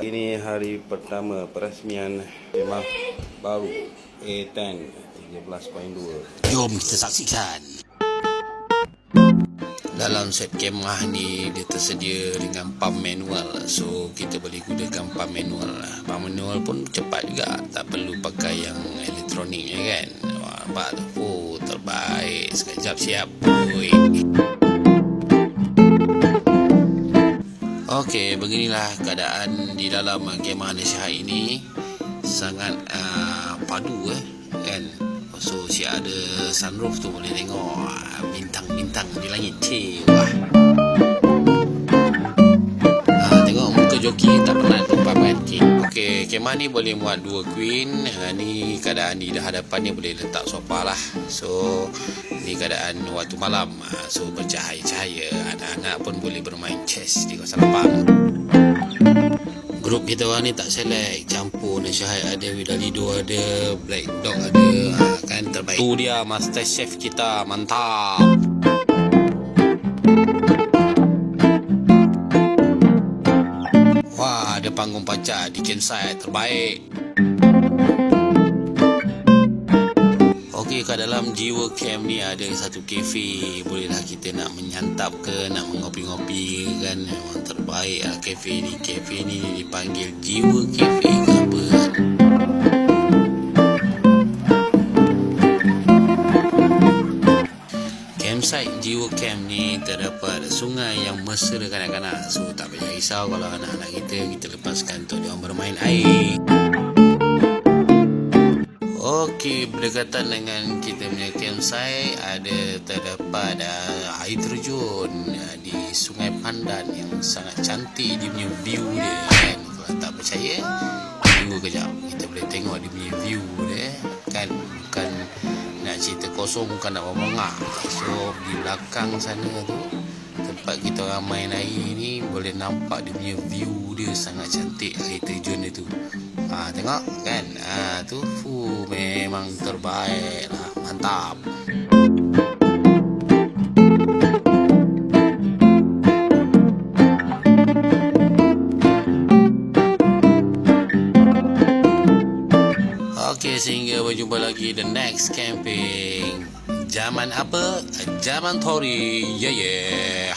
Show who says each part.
Speaker 1: Ini hari pertama perasmian kemah baru A10 13.2.
Speaker 2: Jom kita saksikan. Dalam set kemah ni dia tersedia dengan pump manual. So kita boleh gunakan pump manual. Pump manual pun cepat juga, tak perlu pakai yang elektronik kan. Wah, nampak tu. Oh, terbaik. Sekejap siap. Ui. Okey, beginilah keadaan di dalam kemah nasihat ini. Sangat padu kan. So siap ada sunroof tu, boleh tengok bintang-bintang di langit. Wah. Tengok muka joki tak pernah lupa kan. Okey, kemah ni boleh muat 2 queen. Ni keadaan di hadapan ni boleh letak sofa lah. So ni keadaan waktu malam. So bercahaya-cahaya. Anak-anak pun boleh bermain chess di kawasan lapang. Grup kita orang ni tak select, campur nasihat ada, Widalido ada, Black Dog ada, kan terbaik. Tu dia master chef kita, mantap. Wah, ada panggung pacak di campsite, terbaik. Okey, kat dalam Jiwa Camp ni ada satu kafe. Bolehlah kita nak menyantap ke, nak mengopi-ngopi kan. Memang terbaik lah kafe ni. Kafe ni dipanggil Jiwa Cafe ke apa kan. Campsite Jiwa Camp ni terdapat sungai yang mesra kanak-kanak. So tak payah risau kalau anak-anak kita lepaskan untuk diorang bermain air. Okey, berdekatan dengan kita punya campsite terdapat air terjun di Sungai Pandan yang sangat cantik. Dia punya view dia kan. Kalau tak percaya, tunggu kejap, kita boleh tengok dia punya view dia kan. Bukan nak cerita kosong, bukan nak bermengah. So di belakang sana tu tempat kita orang main air ni, boleh nampak dia punya view dia sangat cantik, air terjun dia tu. Tengok kan, tu memang terbaik lah, mantap. Okey, sehingga berjumpa lagi the next camping. Zaman apa? Zaman Tori. Yeah.